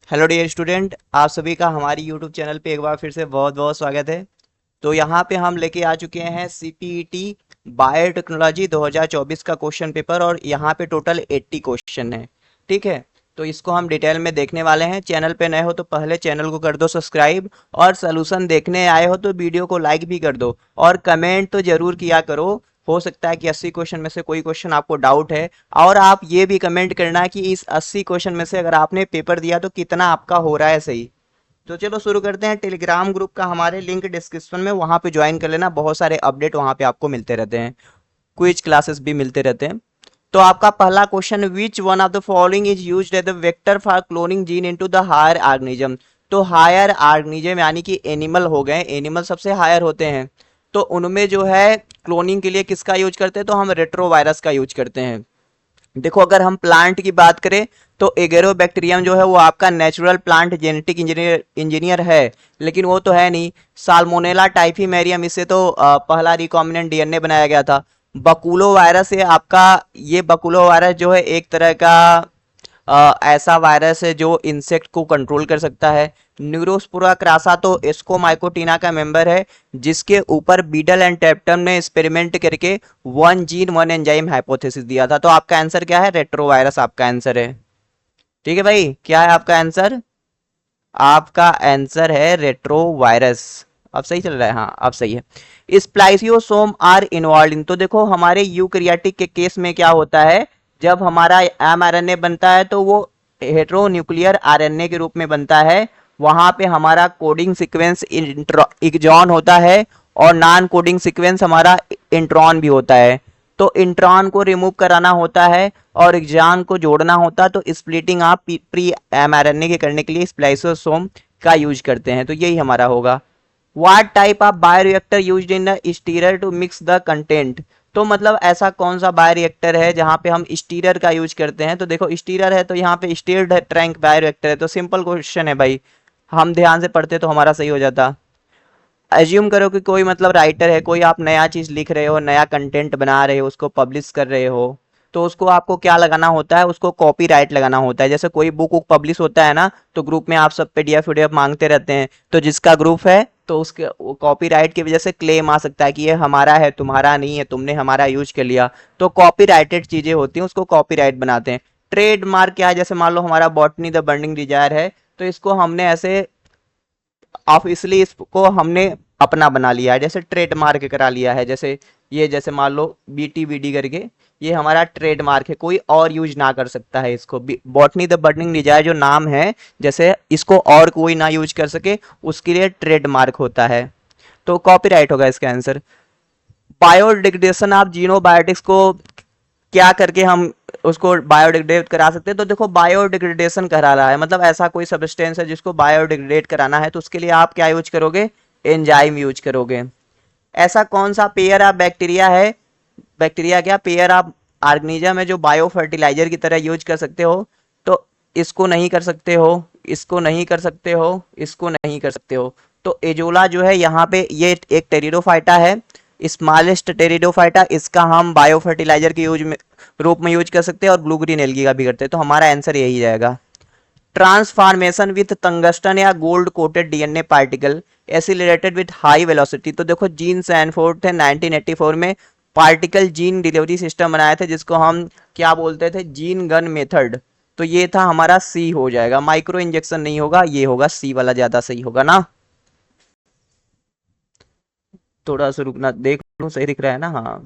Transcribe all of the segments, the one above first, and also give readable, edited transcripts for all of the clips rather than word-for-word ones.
Hello dear student, आप सभी का हमारी यूट्यूब चैनल पे एक बार फिर से बहुत बहुत स्वागत है। तो यहाँ पे हम लेके आ चुके हैं सीपीईटी बायोटेक्नोलॉजी 2024 का क्वेश्चन पेपर और यहाँ पे टोटल 80 क्वेश्चन है। ठीक है, तो इसको हम डिटेल में देखने वाले हैं। चैनल पे नए हो तो पहले चैनल को कर दो सब्सक्राइब, और सोल्यूशन देखने आए हो तो वीडियो को लाइक भी कर दो और कमेंट तो जरूर किया करो। हो सकता है कि 80 क्वेश्चन में से कोई क्वेश्चन आपको डाउट है, और आप ये भी कमेंट करना कि इस 80 क्वेश्चन में से अगर आपने पेपर दिया तो कितना आपका हो रहा है सही। तो चलो शुरू करते हैं। टेलीग्राम ग्रुप का हमारे लिंक डिस्क्रिप्शन में, वहां पे ज्वाइन कर लेना। बहुत सारे अपडेट वहां पे आपको मिलते रहते हैं, क्विज क्लासेस भी मिलते रहते हैं। तो आपका पहला question, which one of the following is used as the vector for cloning gene into the higher organism. तो हायर ऑर्गेनिज्म यानी कि एनिमल हो गए, एनिमल सबसे हायर होते हैं, तो उनमें जो है क्लोनिंग के लिए किसका यूज करते हैं, तो हम रेट्रोवायरस का यूज करते हैं। देखो, अगर हम प्लांट की बात करें तो एगेरोबैक्टीरियम जो है वो आपका नेचुरल प्लांट जेनेटिक इंजीनियर है, लेकिन वो तो है नहीं। साल्मोनेला टाइफीमेरियम, इससे तो पहला रिकॉम्बिनेंट डीएनए बनाया गया था। बकुलो वायरस है आपका, ये बकुलो वायरस जो है एक तरह का ऐसा वायरस है जो इंसेक्ट को कंट्रोल कर सकता है। न्यूरोस्पोरा क्रासा तो एस्कोमाइकोटिना का मेंबर है, जिसके ऊपर बीडल एंड टेप्टम ने एक्सपेरिमेंट करके one gene one enzyme hypothesis दिया था। तो आपका आंसर क्या है? रेट्रोवायरस आपका आंसर है। ठीक है भाई, क्या है आपका आंसर? आपका आंसर है रेट्रोवायरस। अब सही चल रहा है? हाँ, अब सही है। स्प्लाइसियोसोम आर इन्वॉल्व इन, तो देखो हमारे यूकैरियोटिक के केस में क्या होता है, जब हमारा एमआरएनए बनता है तो वो हेटेरोन्यूक्लियर आरएनए के रूप में बनता है। वहां पे हमारा कोडिंग सीक्वेंस एक्सॉन होता है और नॉन कोडिंग सीक्वेंस हमारा इंट्रॉन भी होता है। तो इंट्रॉन को रिमूव कराना होता है और एक्सॉन को जोड़ना होता है, तो स्प्लिटिंग आप प्री एमआरएनए के करने के लिए स्प्लाइसोसोम का यूज करते हैं। तो यही हमारा होगा। What type of bioreactor used in the stirrer to mix the content, तो मतलब ऐसा कौन सा बायोरिएक्टर है जहां पे हम स्टीरर का यूज करते हैं। तो देखो, स्टीरर है तो यहाँ पे स्टीर्ड ट्रैंक बायोरिएक्टर है। तो सिंपल क्वेश्चन है भाई, हम ध्यान से पढ़ते तो हमारा सही हो जाता। एज्यूम करो कि कोई मतलब राइटर है, कोई आप नया चीज लिख रहे हो, नया कंटेंट बना रहे हो, उसको पब्लिश कर रहे हो, तो उसको आपको क्या लगाना होता है? उसको कॉपीराइट लगाना होता है। जैसे कोई बुक पब्लिश होता है ना, तो ग्रुप में आप सब पीडीएफ वीडीएफ मांगते रहते हैं, तो जिसका ग्रुप है तो उसके कॉपीराइट की वजह से क्लेम आ सकता है कि ये हमारा है, तुम्हारा नहीं है, तुमने हमारा यूज कर लिया। तो कॉपीराइटेड चीजें होती हैं, उसको कॉपीराइट बनाते हैं। ट्रेडमार्क क्या है? जैसे मान लो हमारा बॉटनी द बर्निंग डिजायर है, तो इसको हमने ऐसे ऑफिशियली इसको हमने अपना बना लिया है, जैसे ट्रेडमार्क करा लिया है। जैसे ये, जैसे मान लो बीटीबीडी करके, ये हमारा ट्रेडमार्क है, कोई और यूज ना कर सकता है इसको। बॉटनी द बर्निंग डिजायर जो नाम है, जैसे इसको और कोई ना यूज कर सके, उसके लिए ट्रेडमार्क होता है। तो कॉपीराइट होगा इसका आंसर। बायोडिग्रेडेशन ऑफ जीनोबायोटिक्स को क्या करके हम उसको बायोडिग्रेड करा सकते हैं? तो देखो, बायोडिग्रेडेशन करा रहा है मतलब ऐसा कोई सब्सटेंस है जिसको बायोडिग्रेड कराना है, तो उसके लिए आप क्या यूज करोगे? एंजाइम यूज करोगे। ऐसा कौन सा पेयर ऑफ बैक्टीरिया है, बैक्टीरिया क्या, पेयर ऑफ ऑर्गेनिज्म है जो बायो फर्टिलाइजर की तरह यूज कर सकते हो? तो इसको नहीं कर सकते हो, इसको नहीं कर सकते हो, इसको नहीं कर सकते हो। तो एजोला जो है यहाँ पे, ये एक टेरिडोफाइटा है, स्मॉलेस्ट टेरिडोफाइटा, इसका हम बायो फर्टिलाइजर के यूज में रूप में यूज कर सकते हैं, और ब्लू ग्रीन एल्गी का भी करते हैं। तो हमारा आंसर यही जाएगा। ट्रांसफॉर्मेशन विथ टंगस्टन या gold coated DNA particle acylated with high velocity, तो देखो जीन सैनफोर्ड थे 1984 में, पार्टिकल जीन डिलीवरी सिस्टम बनाए थे जिसको हम क्या बोलते थे? Gene gun method. तो ये था हमारा, सी हो जाएगा। माइक्रो इंजेक्शन नहीं होगा, ये होगा सी वाला, ज्यादा सही होगा ना। थोड़ा सा रुकना, देख लो सही दिख रहा है ना? हाँ,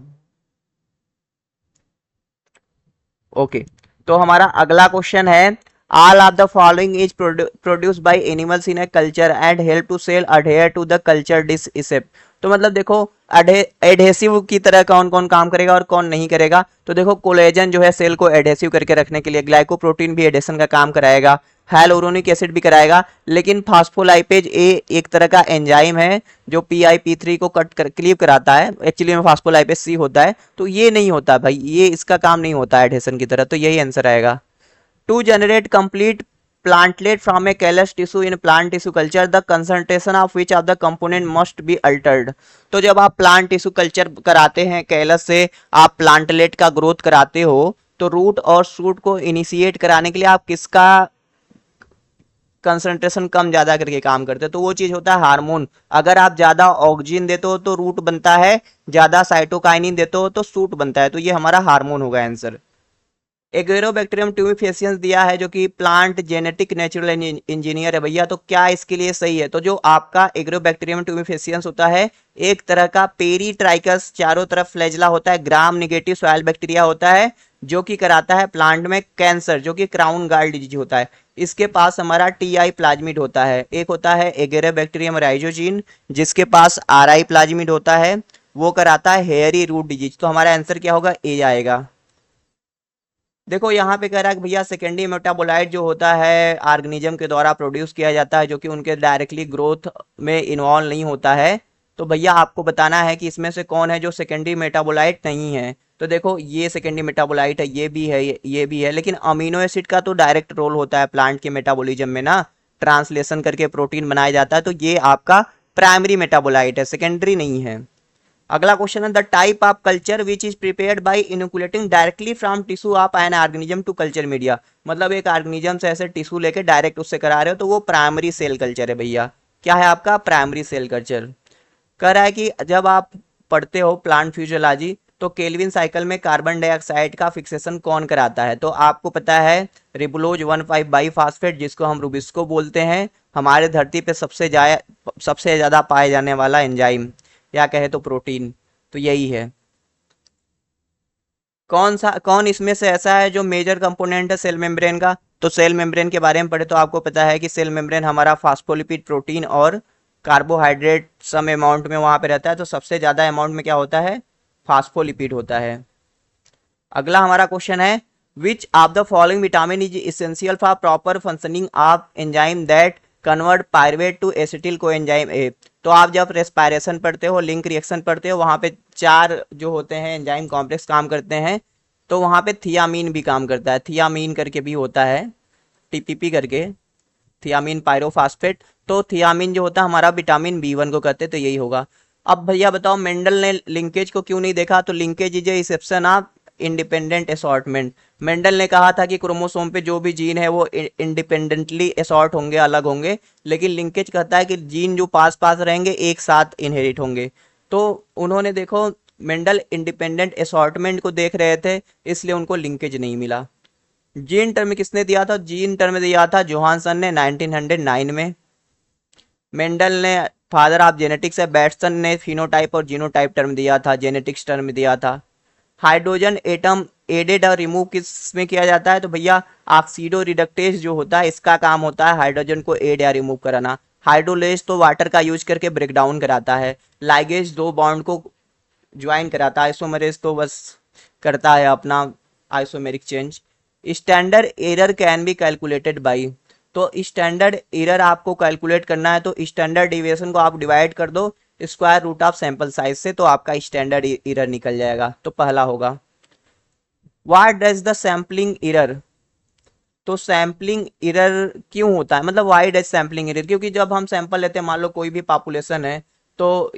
ओके। तो हमारा अगला क्वेश्चन है, all of the following is produced by animals in a culture and help to cell adhere to the culture dish. तो मतलब देखो, एडहेसिव की तरह कौन कौन काम करेगा और कौन नहीं करेगा? तो देखो, कोलेजन जो है सेल को एडहेसिव करके रखने के लिए, ग्लाइकोप्रोटीन भी एडेशन का काम कराएगा, हाइलुरोनिक एसिड भी कराएगा, लेकिन फास्फोलाइपेज ए एक तरह का एंजाइम है जो PIP3 को कट कर क्लीव कराता है, एक्चुअली में फास्फोलाइपेज सी होता है। तो ये नहीं होता भाई, ये इसका काम नहीं होता एडहेशन की तरह। तो यही आंसर आएगा। To generate complete plantlet from a callus tissue in plant tissue culture the concentration of which of the component must be altered। तो जब आप प्लांट टिश्यू कल्चर कराते हैं कैलस से, आप प्लांटलेट का ग्रोथ कराते हो, तो रूट और शूट को इनिशिएट कराने के लिए आप किसका कंसंट्रेशन कम ज्यादा करके काम करते हैं, तो वो चीज होता है हार्मोन। अगर आप ज्यादा ऑक्सीजन देते हो तो रूट बनता है, ज्यादा साइटोकाइनिन देते हो तो सूट बनता है, तो ये हमारा हार्मोन होगा आंसर। एगेरोबैक्टीरियम ट्यूबिफेसियंस दिया है जो कि प्लांट जेनेटिक नेचुरल इंजीनियर है भैया, तो क्या इसके लिए सही है? तो जो आपका एगेरोबैक्टीरियम ट्यूबिफेसियंस होता है एक तरह का पेरीट्राइकस चारों तरफ फ्लैजला होता है, ग्राम नेगेटिव सॉइल बैक्टीरिया होता है जो कि कराता है प्लांट में कैंसर, जो कि क्राउन गाल डिजीज होता है। इसके पास हमारा टीआई प्लाज्मिड होता है, एक होता है एगेरोबैक्टीरियम राइजोजीन जिसके पास आरआई प्लाज्मिड होता है, वो कराता है हेयरी रूट डिजीज। तो हमारा आंसर क्या होगा? ए आएगा। देखो यहाँ पे कह रहा है कि भैया सेकेंडरी मेटाबोलाइट जो होता है ऑर्गेनिज्म के द्वारा प्रोड्यूस किया जाता है, जो कि उनके डायरेक्टली ग्रोथ में इन्वॉल्व नहीं होता है। तो भैया आपको बताना है कि इसमें से कौन है जो सेकेंडरी मेटाबोलाइट नहीं है। तो देखो ये सेकेंडरी मेटाबोलाइट है, ये भी है, ये भी है, लेकिन अमीनो एसिड का तो डायरेक्ट रोल होता है प्लांट के मेटाबॉलिज्म में ना, ट्रांसलेशन करके प्रोटीन बनाया जाता है, तो ये आपका प्राइमरी मेटाबोलाइट है, सेकेंडरी नहीं है। अगला क्वेश्चन है the type of culture which is prepared by inoculating directly from tissue of an organism to culture media. मतलब एक ऑर्गेनिज्म से ऐसे टिश्यू लेके डायरेक्ट उससे करा रहे हो तो वो प्राइमरी सेल कल्चर है भैया। क्या है आपका? Primary cell culture. कह रहा है कि जब आप पढ़ते हो प्लांट फिजियोलॉजी तो केल्विन साइकिल में कार्बन डाइऑक्साइड का फिक्सेशन कौन कराता है? तो आपको पता है रिबुलोज 1,5 बाईफास्फेट जिसको हम रुबिस्को बोलते हैं, हमारे धरती पे सबसे ज्यादा पाए जाने वाला एंजाइम या कहे तो प्रोटीन, तो यही है। कौन इसमें से ऐसा है जो मेजर कंपोनेंट है सेल मेम्ब्रेन का? तो सेल मेम्ब्रेन के बारे में पढ़े तो आपको पता है कि सेल मेम्ब्रेन हमारा फास्फोलिपिड प्रोटीन और कार्बोहाइड्रेट सम अमाउंट में वहां पे रहता है, तो सबसे ज्यादा अमाउंट में क्या होता है? फास्फोलिपिड होता है। अगला हमारा क्वेश्चन है which of the following vitamin is essential for proper functioning of enzyme that convert pyruvate to acetyl coenzyme A. तो आप जब रेस्पायरेशन पढ़ते हो, लिंक रिएक्शन पढ़ते हो, वहां पे चार जो होते हैं एंजाइम कॉम्प्लेक्स काम करते हैं, तो वहां पे थियामीन भी काम करता है, थियामीन करके भी होता है, टीपीपी करके, थियामीन पायरोफास्फेट। तो थियामीन जो होता है हमारा विटामिन बी 1 को कहते हैं, तो यही होगा। अब भैया बताओ मेंडल ने लिंकेज को क्यों नहीं देखा? तो linkage is a exception of independent assortment. Mendel ने कहा था कि क्रोमोसोम पे जो भी जीन है वो इंडिपेंडेंटली असॉर्ट होंगे, अलग होंगे, लेकिन लिंकेज कहता है कि जीन जो पास पास रहेंगे एक साथ इनहेरिट होंगे। तो उन्होंने देखो मेंडल इंडिपेंडेंट असॉर्टमेंट को देख रहे थे, इसलिए उनको लिंकेज नहीं मिला। जीन टर्म किसने दिया था? जीन टर्म दिया था जोहानसन ने 1909 में। मेंडल ने फादर ऑफ जेनेटिक्स है, बैट्सन ने फिनोटाइप और जीनोटाइप टर्म दिया था, जेनेटिक्स टर्म दिया था। हाइड्रोजन एटम एडेड और रिमूव किस में किया जाता है? तो भैया ऑक्सीडो रिडक्टेज जो होता है इसका काम होता है हाइड्रोजन को एड या रिमूव कराना। हाइड्रोलेज तो वाटर का यूज करके ब्रेक डाउन कराता है, लाइगेज दो बॉन्ड को ज्वाइन कराता है, आइसोमरेज तो बस करता है अपना isomeric change. Standard error can be calculated by. तो स्टैंडर्ड एरर आपको कैलकुलेट करना है तो स्टैंडर्ड डिविएशन को आप डिवाइड कर दो square root of sample size से, तो आपका स्टैंडर्ड एरर निकल जाएगा, तो पहला होगा। What does the sampling error? तो सैम्पलिंग एरर क्यों होता है, मतलब वाई डज सैम्पलिंग एरर? क्योंकि जब हम सैंपल लेते हैं, मान लो कोई भी पॉपुलेशन है, तो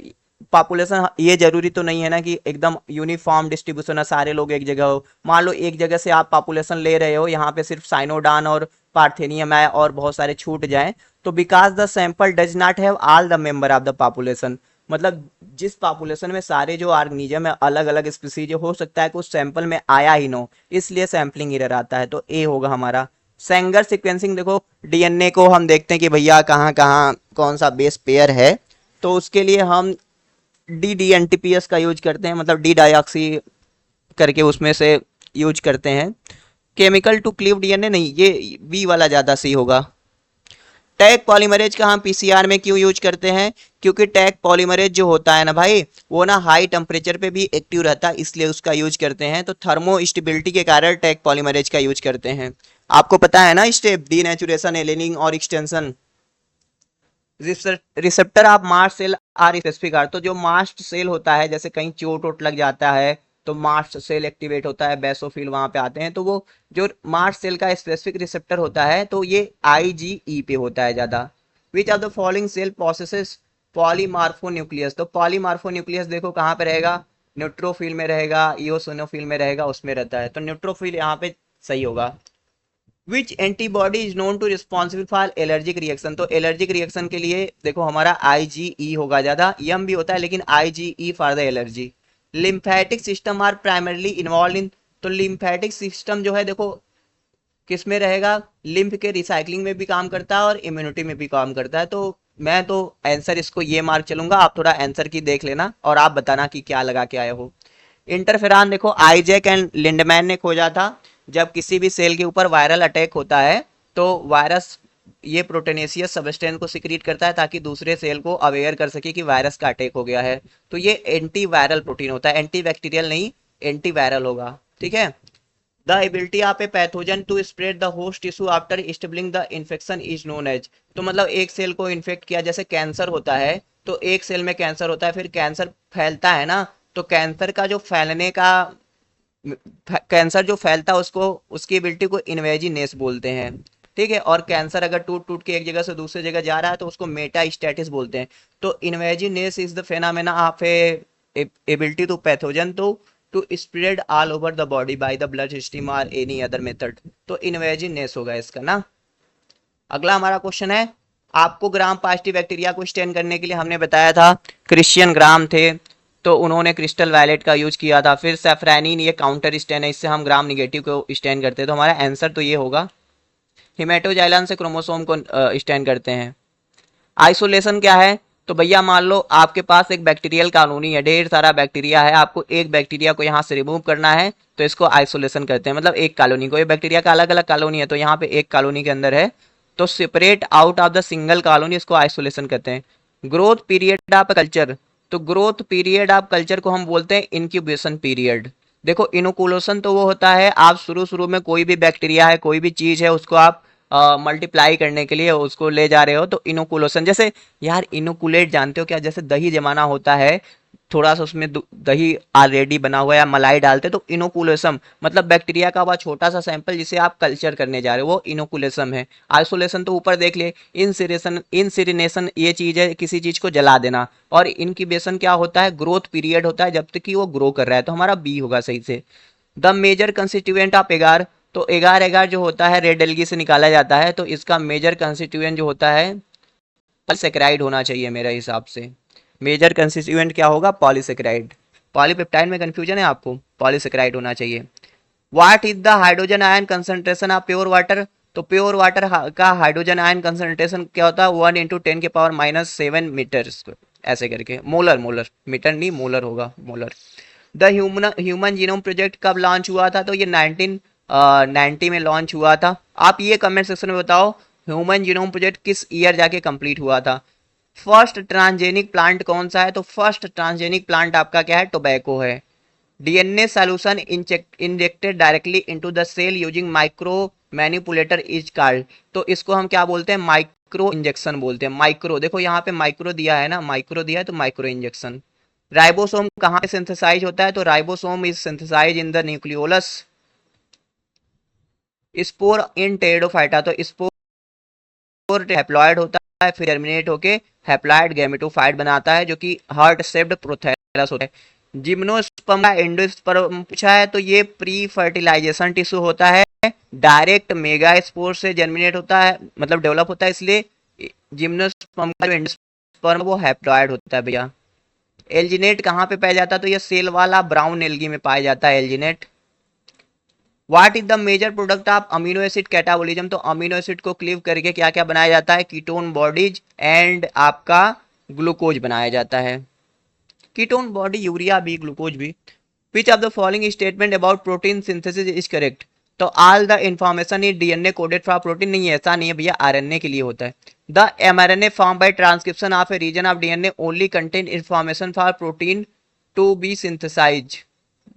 पॉपुलेशन ये जरूरी तो नहीं है ना कि एकदम यूनिफॉर्म डिस्ट्रीब्यूशन है, सारे लोग एक जगह हो। मान लो एक जगह से आप पॉपुलेशन ले रहे हो, यहाँ पे सिर्फ साइनोडान और पार्थेनियम है और बहुत सारे छूट जाएं, तो because the sample does not have all the member of the population, मतलब जिस पॉपुलेशन में सारे जो ऑर्गेनिज्म है अलग अलग स्पीसीज हो सकता है कि उस सैंपल में आया ही नो, इसलिए सैंपलिंग एरर आता है, तो ए होगा हमारा। सेंगर सीक्वेंसिंग, देखो डीएनए को हम देखते हैं कि भैया कहाँ कहाँ कौन सा बेस पेयर है, तो उसके लिए हम DDNTPS का यूज करते हैं, मतलब डी डायऑक्सी करके उसमें से यूज करते हैं। केमिकल टू क्लीव डीएनए नहीं, ये बी वाला ज़्यादा सही होगा। टैग पॉलीमरेज का हम पीसीआर में क्यों यूज करते हैं? क्योंकि टैग पॉलीमरेज जो होता है ना भाई, वो ना हाई टेम्परेचर पे भी एक्टिव रहता है, इसलिए उसका यूज करते हैं। तो थर्मो स्टेबिलिटी के कारण टैग पॉलीमरेज का यूज करते हैं। आपको पता है ना स्टेप डीनेचुरेशन, एलिनिंग और extension. Receptor of mast cell are specific are, तो जो मास्ट सेल होता है, जैसे कहीं चोट वोट लग जाता है तो मास्ट सेल एक्टिवेट होता है, बेसोफिल वहां पे आते हैं, तो वो जो मास्ट सेल का स्पेसिफिक रिसेप्टर होता है तो ये IgE पे होता है ज्यादा। Which of the following cell processes polymorphonuclear? तो पॉलीमार्फोन्यूक्लियस देखो कहाँ पे रहेगा, न्यूट्रोफिल में रहेगा, इओसिनोफिल में रहेगा, उसमें रहता है, तो न्यूट्रोफिल यहाँ पे सही होगा। Which antibody is known to responsible for allergic reaction. तो एलर्जिक रिएक्शन के लिए देखो हमारा IgE होगा ज्यादा, यम भी होता है लेकिन IgE for the allergy. Lymphatic system are primarily involve in. तो लिम्फेटिक सिस्टम जो है देखो किस में रहेगा, लिम्फ के रिसाइकलिंग में भी काम करता है और इम्यूनिटी में भी काम करता है। तो मैं तो आंसर इसको ये मार्क चलूंगा, आप थोड़ा आंसर की देख लेना और आप बताना कि क्या लगा के आए हो। इंटरफेरॉन देखो आइजैक एंड लिंडमैन ने खोजा था। जब किसी भी सेल के ऊपर वायरल अटैक होता है तो वायरस ये प्रोटेनेशियस सब्सटेंस को सिक्रीट करता है ताकि दूसरे सेल को अवेयर कर सके कि वायरस का अटैक हो गया है। तो ये एंटी वायरल प्रोटीन होता है, एंटी बैक्टीरियल नहीं, एंटी वायरल होगा। ठीक है। The ability of a pathogen to spread the host tissue after establishing the infection is known as. तो मतलब एक सेल को इन्फेक्ट किया, जैसे कैंसर होता है तो एक सेल में कैंसर होता है, फिर कैंसर फैलता है ना, तो कैंसर का जो फैलने का कैंसर जो फैलता है उसको उसकी एबिलिटी को इन्वेजिनेस बोलते हैं। ठीक है। और कैंसर अगर टूट टूट के एक जगह से दूसरी जगह जा रहा है तो उसको मेटा स्टेटिस बोलते हैं। तो invasiveness is the phenomena of a ability to pathogen to spread all over the body by the blood stream और एनी अदर मेथड। तो इन्वेजिनेस होगा इसका ना। अगला हमारा क्वेश्चन है, आपको ग्राम पॉजिटिव बैक्टीरिया को स्टेन करने के लिए हमने बताया था क्रिश्चियन ग्राम थे, तो उन्होंने क्रिस्टल वायलेट का यूज किया था। फिर सेफ्रानिन ये काउंटर स्टेन है, इससे हम ग्राम निगेटिव को स्टेन करते हैं। तो हमारा आंसर तो ये होगा। हिमेटोजाइलन से क्रोमोसोम को स्टेन करते हैं। आइसोलेशन क्या है, तो भैया मान लो आपके पास एक बैक्टीरियल कॉलोनी है, ढेर सारा बैक्टीरिया है, आपको एक बैक्टीरिया को यहाँ से रिमूव करना है तो इसको आइसोलेशन करते हैं। मतलब एक कॉलोनी को, ये बैक्टीरिया का अलग अलग कॉलोनी है तो यहाँ पे एक कॉलोनी के अंदर है तो separate out of the single colony, इसको आइसोलेशन कहते हैं। ग्रोथ पीरियड ऑफ कल्चर, तो ग्रोथ पीरियड ऑफ कल्चर को हम बोलते हैं इनक्यूबेशन पीरियड। देखो इनोकुलेशन तो वो होता है आप शुरू शुरू में कोई भी बैक्टीरिया है कोई भी चीज है उसको आप मल्टीप्लाई करने के लिए उसको ले जा रहे हो, तो इनोकुलेशन। जैसे यार इनोकुलेट जानते हो क्या, जैसे दही जमाना होता है, थोड़ा सा उसमें दही ऑलरेडी बना हुआ है, मलाई डालते तो इनोकुलेशन मतलब बैक्टीरिया का वह छोटा सा सैंपल जिसे आप कल्चर करने जा रहे हो वो इनोकुलेशन है। आइसोलेशन तो ऊपर देख ले, इंसिनेशन ये चीज है किसी चीज को जला देना, और इनक्यूबेशन क्या होता है, ग्रोथ पीरियड होता है जब तक कि वो ग्रो कर रहा है। तो हमारा बी होगा सही से। द मेजर कंस्टिट्यूएंट ऑफ एगार, तो एगार एगार जो होता है रेड एल्गी से निकाला जाता है, तो इसका मेजर कंस्टिट्यूएंट जो होता है पॉलीसेकेराइड होना चाहिए मेरे हिसाब से। मेजर कंस्टिट्यूएंट क्या होगा, पॉलीसेकेराइड। पॉलीपेप्टाइड में कंफ्यूजन है आपको, पॉलीसेकेराइड होना चाहिए। What is the hydrogen ion concentration of pure water, तो प्योर वाटर का हाइड्रोजन आयन कंसंट्रेशन क्या होता है, 1 × 10⁻⁷ मीटर ऐसे करके, मोलर, मोलर मीटर नहीं मोलर होगा, molar. The human genome project कब लॉन्च हुआ था, तो ये 1990 में लॉन्च हुआ था। आप ये कमेंट सेक्शन में बताओ ह्यूमन जीनोम प्रोजेक्ट किस ईयर जाके कंप्लीट हुआ था। फर्स्ट ट्रांसजेनिक प्लांट कौन सा है, तो फर्स्ट ट्रांसजेनिक प्लांट आपका क्या है, टोबैको है। DNA solution injected directly into the cell using micromanipulator is called, तो इसको हम क्या बोलते हैं, माइक्रो इंजेक्शन बोलते हैं। माइक्रो देखो यहाँ पे माइक्रो दिया है ना, माइक्रो दिया है तो माइक्रो इंजेक्शन। राइबोसोम कहाँ पे सिंथेसाइज होता है, तो ribosome is synthesize in the nucleolus. Spore in pteridophyta, तो स्पोर हैप्लॉइड होता है फिर टर्मिनेट होके हैप्लॉइड गैमेटोफाइट बनाता है जो कि हार्ट शेप्ड प्रोथेलस होता है। जिम्नोस्पर्म का एंडोस्पर्म पूछा है, तो ये प्री फर्टिलाइजेशन टिश्यू होता है, डायरेक्ट मेगा स्पोर से जर्मिनेट होता है मतलब डेवलप होता है, इसलिए जिम्नोस्पर्म का जो एंडोस्पर्म वो हैप्लॉइड होता है भैया। एल्जिनेट कहाँ पे पाया जाता है, तो ये सेल वाला ब्राउन एल्गी में पाया जाता है alginate. What is the major product of amino acid catabolism, तो अमीनो एसिड को क्लीव करके क्या क्या बनाया जाता है, कीटोन बॉडीज एंड आपका ग्लूकोज बनाया जाता है। कीटोन बॉडी यूरिया भी ग्लूकोज भी। Which of the following statement about protein synthesis is correct, तो all the information is DNA coded for protein, नहीं ऐसा नहीं है भैया, आरएनए के लिए होता है। The mRNA form by transcription of a region of DNA only contain information for protein to be synthesize,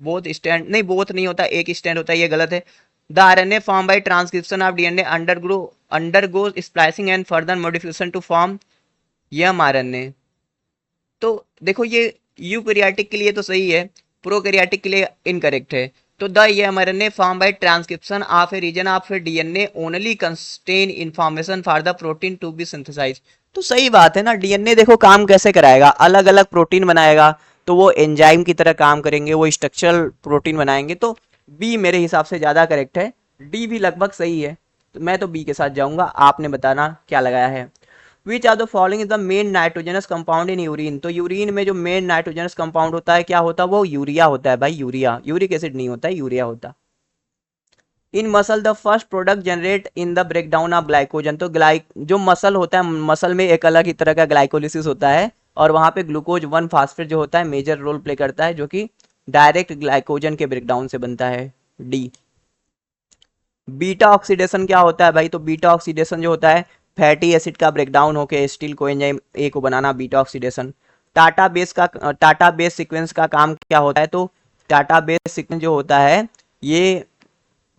both strand नहीं, बोथ नहीं होता, एक स्टैंड होता है, ये गलत है। The RNA form by transcription of DNA undergoes splicing and further modification to form mRNA. तो देखो ये यूकैरियोटिक के लिए तो सही है, प्रोकैरियोटिक के लिए इनकरेक्ट है। तो the mRNA form by transcription of a region of a DNA only contain information for the protein to be synthesize, तो सही बात है ना। डीएनए देखो काम कैसे कराएगा, अलग अलग प्रोटीन बनाएगा तो वो एंजाइम की तरह काम करेंगे, वो स्ट्रक्चरल प्रोटीन बनाएंगे। तो बी मेरे हिसाब से ज्यादा करेक्ट है, डी भी लगभग सही है। तो मैं तो बी के साथ जाऊंगा, आपने बताना क्या लगाया है। Which are the following is the main nitrogenous compound in urine. तो यूरिन में जो मेन नाइट्रोजनस कंपाउंड होता है क्या होता है, वो यूरिया होता है भाई, यूरिया, यूरिक एसिड नहीं होता है, यूरिया होता है। In muscle the first product generate in the breakdown of glycogen. तो जो मसल होता है, मसल में एक अलग ही तरह का ग्लाइकोलिसिस होता है और वहां पे ग्लूकोज 1 फास्फेट जो होता है मेजर रोल प्ले करता है, जो कि डायरेक्ट ग्लाइकोजन के ब्रेकडाउन से बनता है। डी। बीटा ऑक्सीडेशन क्या होता है भाई, तो बीटा ऑक्सीडेशन जो होता है फैटी एसिड का ब्रेकडाउन होकर एसिटिल कोएंजाइम ए को बनाना, beta oxidation. TATA base sequence का काम क्या होता है, तो टाटा बेस सीक्वेंस जो होता है ये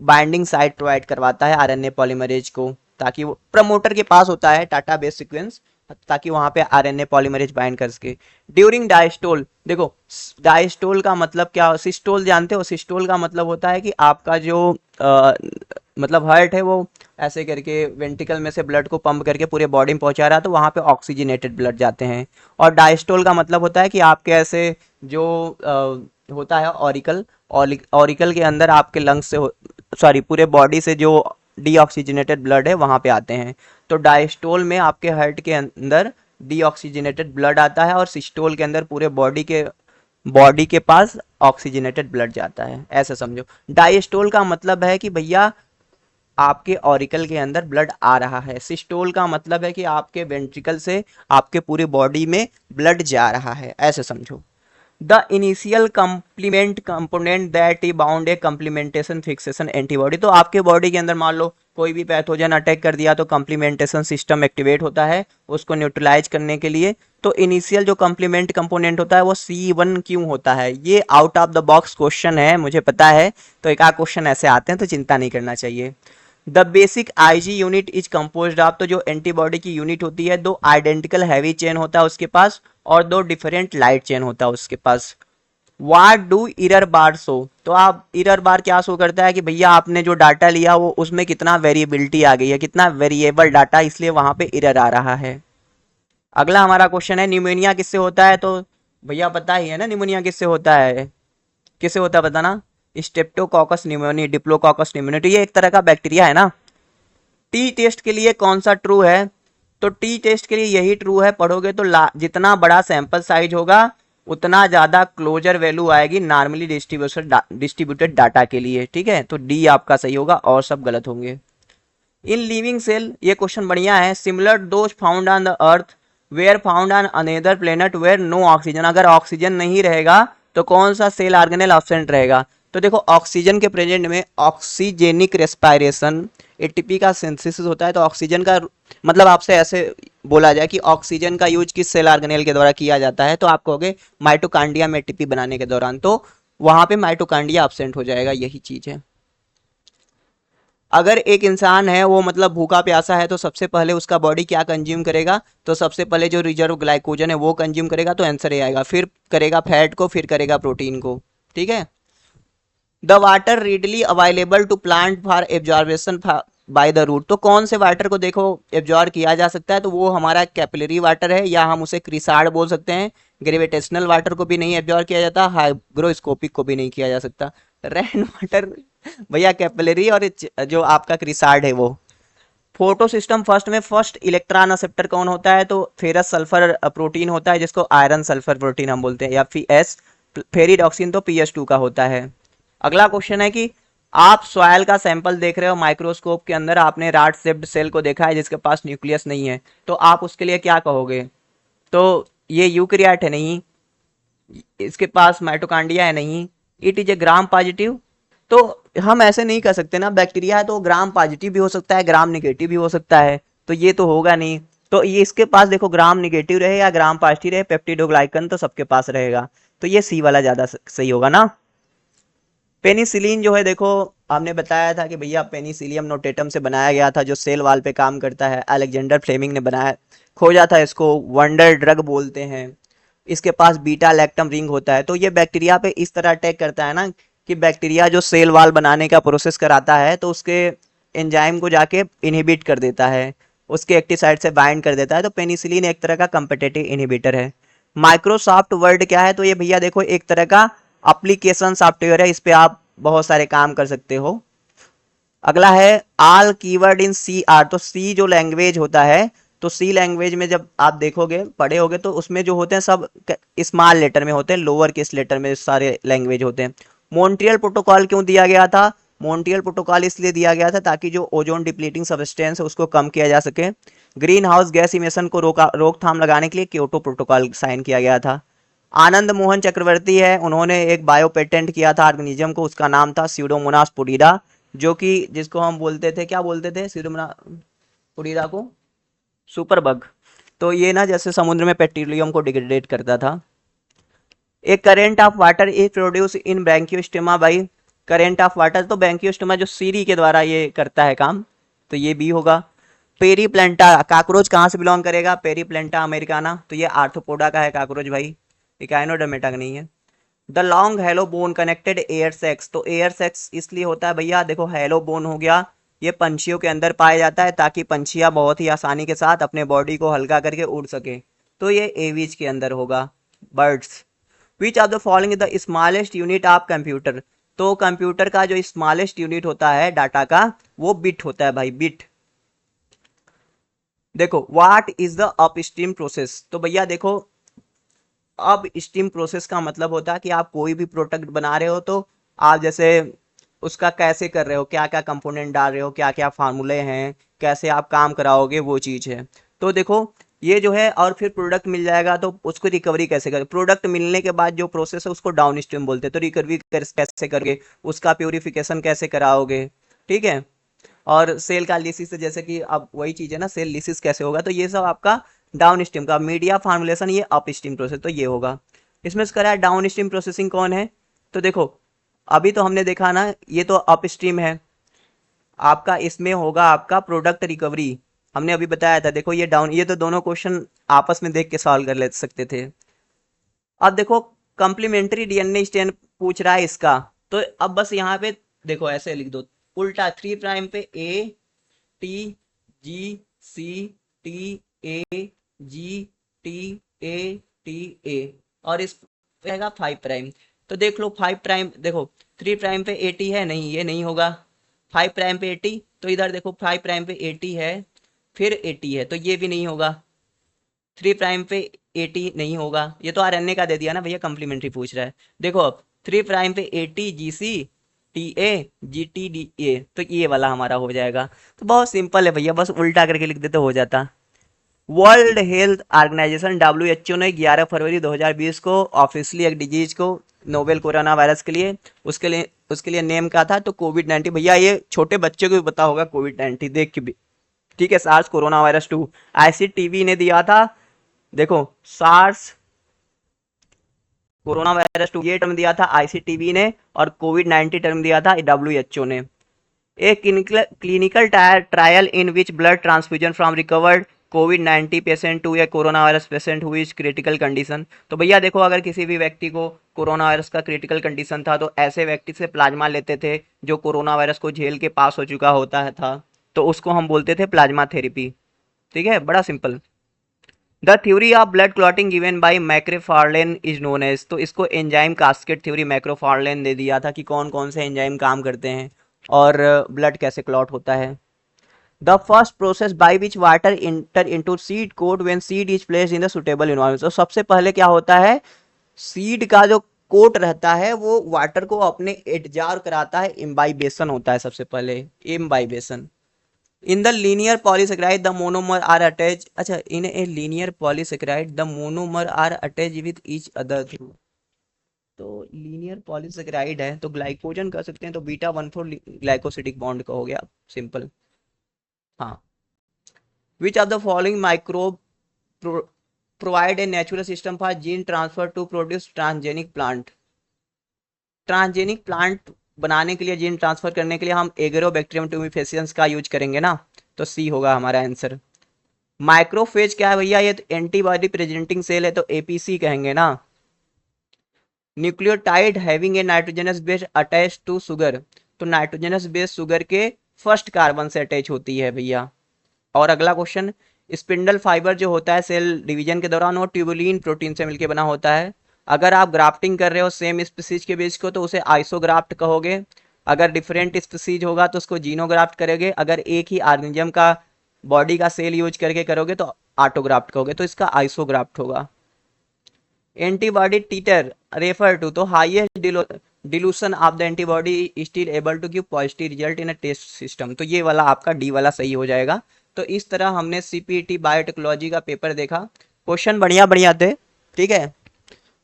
बाइंडिंग साइट प्रोवाइड करवाता है आरएनए पॉलीमरेज को, ताकि वो प्रमोटर के पास होता है टाटा बेस सीक्वेंस, ताकि वहां पे आरएनए पॉलीमरेज बाइंड कर सके। ड्यूरिंग डायस्टोल, देखो डायस्टोल का मतलब क्या, सिस्टोल जानते हो, सिस्टोल का मतलब होता है कि आपका जो मतलब हार्ट है वो ऐसे करके वेंट्रिकल में से ब्लड को पंप करके पूरे बॉडी में पहुंचा रहा है, तो वहां पे ऑक्सीजनेटेड ब्लड जाते हैं। और डायस्टोल का मतलब होता है कि आपके ऐसे जो होता है ऑरिकल, ऑरिकल के अंदर आपके लंग्स से सॉरी पूरे बॉडी से जो डीऑक्सीजनेटेड ब्लड है वहां पे आते हैं। तो डायस्टोल में आपके हार्ट के अंदर डीऑक्सीजनेटेड ब्लड आता है और सिस्टोल के अंदर पूरे बॉडी के पास ऑक्सीजनेटेड ब्लड जाता है, ऐसा समझो। डायस्टोल का मतलब है कि भैया आपके ऑरिकल के अंदर ब्लड आ रहा है, सिस्टोल का मतलब है कि आपके वेंट्रिकल से आपके पूरी बॉडी में ब्लड जा रहा है, ऐसे समझो। The initial complement component that E bound A complementation fixation antibody. तो आपके बॉडी के अंदर मान लो कोई भी पैथोजन अटैक कर दिया तो कंप्लीमेंटेशन सिस्टम एक्टिवेट होता है उसको न्यूट्रलाइज करने के लिए। तो इनिशियल जो कंप्लीमेंट कंपोनेंट होता है वो C1 क्यों होता है, ये out of the box question है, मुझे पता है, तो एक आध क्वेश्चन ऐसे आते हैं तो चिंता नहीं करना चाहिए। The basic IG unit is composed of, तो जो एंटीबॉडी की यूनिट होती है दो आइडेंटिकल हैवी चेन होता है उसके पास और दो डिफरेंट लाइट चेन होता है उसके पास। What do error bar show, तो आप इरर बार क्या शो करता है कि भैया आपने जो डाटा लिया वो उसमें कितना वेरिएबिलिटी आ गई है, कितना वेरिएबल डाटा, इसलिए वहां पे इरर आ रहा है। अगला हमारा क्वेश्चन है निमोनिया किससे होता है, तो भैया पता ही है ना निमोनिया किससे होता है, किससे होता है बताना। स्टेप्टोकॉकस निमोनिया, डिप्लोकॉकस निमोनिया, तो ये एक तरह का बैक्टीरिया है ना। टी टेस्ट के लिए कौन सा ट्रू है, तो टी टेस्ट के लिए यही ट्रू है, पढ़ोगे तो जितना बड़ा सैंपल साइज होगा उतना ज्यादा क्लोजर वैल्यू आएगी नॉर्मली डिस्ट्रीब्यूटेड डाटा के लिए, ठीक है। तो डी आपका सही होगा और सब गलत होंगे। इन लिविंग सेल, ये क्वेश्चन बढ़िया है, similar those found on the earth were found on another planet where no oxygen. अगर ऑक्सीजन नहीं रहेगा तो कौन सा सेल ऑर्गेनेल एब्सेंट रहेगा, तो देखो ऑक्सीजन के प्रेजेंट में ऑक्सीजेनिक रेस्पायरेशन एटीपी का सिंथेसिस होता है, तो ऑक्सीजन का मतलब आपसे ऐसे बोला जाए कि ऑक्सीजन का यूज किस सेल ऑर्गेनेल के द्वारा किया जाता है, तो आप कहोगे माइटोकांड्रिया में एटीपी बनाने के दौरान, तो वहां पे माइटोकांड्रिया एब्सेंट हो जाएगा, यही चीज है। अगर एक इंसान है वो मतलब भूखा प्यासा है तो सबसे पहले उसका बॉडी क्या कंज्यूम करेगा, तो सबसे पहले जो रिजर्व ग्लाइकोजन है वो कंज्यूम करेगा, तो आंसर ये आएगा, फिर करेगा फैट को, फिर करेगा प्रोटीन को, ठीक है। The water readily available to plant for absorption by the root, तो कौन से वाटर को देखो एब्जॉर्ब किया जा सकता है, तो वो हमारा कैपिलरी वाटर है या हम उसे क्रिसार्ड बोल सकते हैं। ग्रेविटेशनल वाटर को भी नहीं एब्जॉर्ब किया जाता, हाइग्रोस्कोपिक को भी नहीं किया जा सकता। रेन वाटर भैया कैपिलरी, और जो आपका क्रिसार्ड है वो। फोटो सिस्टम फर्स्ट में फर्स्ट इलेक्ट्रॉन एक्सेप्टर कौन होता है, तो फेरस सल्फर प्रोटीन होता है जिसको आयरन सल्फर प्रोटीन हम बोलते हैं, या फिर एस फेरिडॉक्सिन तो PS2 का होता है। अगला क्वेश्चन है कि आप सॉइल का सैंपल देख रहे हो माइक्रोस्कोप के अंदर, आपने रॉड शेप्ड सेल को देखा है जिसके पास न्यूक्लियस नहीं है, तो आप उसके लिए क्या कहोगे, तो ये यूकैरियोट है नहीं, इसके पास माइटोकांड्रिया है नहीं, it is a gram positive. तो हम ऐसे नहीं कर सकते ना, बैक्टीरिया है तो ग्राम पॉजिटिव भी हो सकता है ग्राम निगेटिव भी हो सकता है, तो ये तो होगा नहीं। तो ये इसके पास देखो ग्राम निगेटिव रहे या ग्राम पॉजिटिव रहे, पेप्टिडोग्लाइकन तो सबके पास रहेगा, तो ये सी वाला ज्यादा सही होगा ना। पेनिसिलिन जो है देखो हमने बताया था कि भैया पेनिसिलियम नोटेटम से बनाया गया था, जो सेल वाल पे काम करता है, अलेक्जेंडर फ्लेमिंग ने बनाया, खोजा था इसको, वंडर ड्रग बोलते हैं। इसके पास बीटा लैक्टम रिंग होता है, तो ये बैक्टीरिया पे इस तरह अटैक करता है ना कि बैक्टीरिया जो सेल वाल बनाने का प्रोसेस कराता है तो उसके एंजाइम को जाके इनहिबिट कर देता है, उसके एक्टिव साइट से बाइंड कर देता है, तो पेनिसिलिन एक तरह का कंपिटेटिव इनहिबिटर है। माइक्रोसॉफ्ट वर्ड क्या है, तो ये भैया देखो एक तरह का एप्लीकेशन सॉफ्टवेयर है, इस पे आप बहुत सारे काम कर सकते हो। अगला है आल कीवर्ड इन सी आर। तो सी जो लैंग्वेज होता है, तो सी लैंग्वेज में जब आप देखोगे पढ़े होगे तो उसमें जो होते हैं सब स्मॉल लेटर में होते हैं, लोअर केस लेटर में सारे लैंग्वेज होते हैं। मॉन्ट्रियल प्रोटोकॉल क्यों दिया गया था? मॉन्ट्रियल प्रोटोकॉल इसलिए दिया गया था ताकि जो ओजोन डिप्लीटिंग सब्सटेंस है उसको कम किया जा सके। ग्रीन हाउस गैस इमिशन को रोकथाम लगाने के लिए क्योटो प्रोटोकॉल साइन किया गया था। आनंद मोहन चक्रवर्ती है, उन्होंने एक बायो पेटेंट किया था ऑर्गेनिज्म को, उसका नाम था स्यूडोमोनास पुरीरा, जो कि जिसको हम बोलते थे, क्या बोलते थे स्यूडोमोनास पुरीरा को? Super bug. तो ये ना जैसे समुद्र में पेट्रोलियम को डिग्रेडेट करता था। एक current of water is produce in Branchiostoma by. Current of water तो ब्रैंकियोस्टोमा जो सीरी के द्वारा ये करता है काम, तो ये भी होगा। पेरीप्लेंटा काकरोच कहाँ से बिलोंग करेगा? पेरीप्लेंटा अमेरिकाना, तो ये आर्थ्रोपोडा का है काकरोच भाई, इकाइनोडर्मेटा का नहीं है। The long hello bone connected air sacs. तो एयर सेक्स इसलिए होता है भैया, देखो हेलो बोन हो गया, ये पंछियों के अंदर पाया जाता है ताकि पंछियां बहुत ही आसानी के साथ अपने बॉडी को हल्का करके उड़ सके, तो ये एवीज के अंदर होगा, birds. Which of the following the smallest unit of computer. तो कंप्यूटर का जो स्मॉलेस्ट यूनिट होता है डाटा का, वो बिट होता है भाई, बिट। देखो what is the upstream process. तो भैया देखो, अब स्टीम प्रोसेस का मतलब होता है कि आप कोई भी प्रोडक्ट बना रहे हो तो आप जैसे उसका कैसे कर रहे हो, क्या क्या कंपोनेंट डाल रहे हो, क्या क्या फार्मूले हैं, कैसे आप काम कराओगे, वो चीज़ है। तो देखो ये जो है, और फिर प्रोडक्ट मिल जाएगा तो उसको रिकवरी कैसे करें, प्रोडक्ट मिलने के बाद जो प्रोसेस है उसको डाउन स्ट्रीम बोलते हैं। तो रिकवरी कैसे करोगे, उसका प्योरिफिकेशन कैसे कराओगे, ठीक है। और सेल का लिसिस, जैसे कि अब वही चीज़ है ना, सेल लिसिस कैसे होगा, तो ये सब आपका डाउन स्ट्रीम का। मीडिया फार्मुलेशन ये अप स्ट्रीम प्रोसेस, तो ये होगा। इसमें से करा है डाउन स्ट्रीम प्रोसेसिंग कौन है? तो देखो अभी तो हमने देखा ना, ये तो अप स्ट्रीम है आपका, इसमें होगा आपका प्रोडक्ट रिकवरी, हमने अभी बताया था। देखो ये डाउन, ये तो दोनों क्वेश्चन आपस में देख के सॉल्व कर ले सकते थे। अब देखो कम्प्लीमेंट्री डीएनए स्ट्रैंड पूछ रहा है इसका, तो अब बस यहाँ पे देखो ऐसे लिख दो, उल्टा 3 प्राइम पे A T G C T A G T A T A, और इस रहेगा 5 प्राइम। तो देख लो 5 प्राइम, देखो 3 प्राइम पे 80 है, नहीं ये नहीं होगा। 5 प्राइम पे 80, तो इधर देखो 5 प्राइम पे 80 है, फिर 80 है, तो ये भी नहीं होगा। 3 प्राइम पे 80 नहीं होगा, ये तो आरएनए का दे दिया ना भैया, कम्प्लीमेंट्री पूछ रहा है। देखो अब 3 प्राइम पे 80 G C T A G T D A, तो ये वाला हमारा हो जाएगा। तो बहुत सिंपल है भैया, बस उल्टा करके लिख देते हो जाता। वर्ल्ड हेल्थ ऑर्गेनाइजेशन डब्ल्यू ने 11 फरवरी 2020 को ऑफिशियली एक डिजीज को, नोवेल कोरोना वायरस के लिए, उसके लिए नेम का था, तो कोविड-19। भैया ये छोटे बच्चों को भी पता होगा कोविड-19 देख के भी, ठीक है। सार्स कोरोना वायरस 2 आईसीटीवी ने दिया था, देखो सार्स कोरोना वायरस 2 ये टर्म दिया था आईसीटीवी ने, और कोविड-19 टर्म दिया था डब्ल्यूएचओ ने। A clinical trial in which blood transfusion from recovered कोविड-19 patient to a corona virus patient हुई इज क्रिटिकल कंडीशन। तो भैया देखो अगर किसी भी व्यक्ति को कोरोना वायरस का क्रिटिकल कंडीशन था, तो ऐसे व्यक्ति से प्लाज्मा लेते थे जो कोरोना वायरस को झेल के पास हो चुका होता था, तो उसको हम बोलते थे प्लाज्मा थेरेपी, ठीक है, बड़ा simple. The theory of blood clotting given by Macfarlane is known as. तो इसको एंजाइम कास्केट थ्योरी मैक्रोफार्लेन ने दिया था कि कौन कौन से एंजाइम काम करते हैं और ब्लड कैसे क्लॉट होता है। The first process by which water enter into seed coat when seed is placed in the suitable environment. तो सबसे पहले क्या होता है, सीड का जो कोट रहता है वो वाटर को अपने एडजार कराता है, इम्बाइबेशन होता है सबसे पहले, imbibition. In the linear polysaccharide the monomer are attach, अच्छा in a linear polysaccharide the monomer are attach with each other through. तो लीनियर पॉलीसेकेराइड है तो ग्लाइकोजन कर सकते हैं, तो बीटा 1,4 ग्लाइकोसिडिक बॉन्ड का हो गया, सिंपल। हाँ। Which of the following microbe provide a natural system for gene transfer to produce transgenic plant. Transgenic plant बनाने के लिए, जीन ट्रांसफर करने के लिए हम एगरोबैक्टीरियम ट्यूमिफेसियंस का यूज करेंगे ना, तो सी होगा हमारा आंसर। माइक्रोफेज क्या है भैया, ये तो एंटीबॉडी प्रेजेंटिंग सेल है, तो एपीसी कहेंगे ना। Nucleotide having a nitrogenous base attach to sugar. तो नाइट्रोजनस बेस शुगर के फर्स्ट कार्बन से अटैच होती है भैया। और अगला क्वेश्चन, स्पिंडल फाइबर जो होता है सेल डिवीजन के दौरान, वो ट्यूबुलिन प्रोटीन से मिलकर बना होता है। अगर आप ग्राफ्टिंग कर रहे हो सेम स्पीसीज के बीच को, तो उसे आइसोग्राफ्ट कहोगे। अगर डिफरेंट स्पीसीज होगा तो उसको जीनोग्राफ्ट करोगे, अगर एक ही ऑर्गेनिज्म का बॉडी का सेल यूज करके करोगे तो ऑटोग्राफ्ट करोगे, तो इसका आइसोग्राफ्ट होगा। एंटीबॉडी टीटर रेफर टू, तो highest dilution of the antibody still able to give positive result in a test system, तो ये वाला आपका डी वाला सही हो जाएगा। तो इस तरह हमने सीपीटी बायोटेक्नोलॉजी का पेपर देखा, क्वेश्चन बढ़िया बढ़िया थे, ठीक है।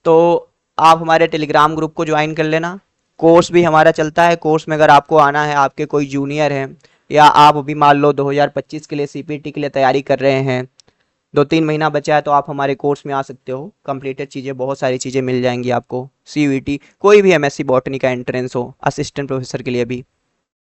तो आप हमारे टेलीग्राम ग्रुप को ज्वाइन कर लेना, कोर्स भी हमारा चलता है, कोर्स में अगर आपको आना है, आपके कोई जूनियर हैं या आप अभी मान लो 2025 के लिए सीपीटी के लिए तैयारी कर रहे हैं, 2-3 महीना बचा है, तो आप हमारे कोर्स में आ सकते हो। कंप्लीटेड चीज़ें, बहुत सारी चीज़ें मिल जाएंगी आपको, सीयूईटी कोई भी एमएससी बॉटनी का एंट्रेंस हो, असिस्टेंट प्रोफेसर के लिए भी।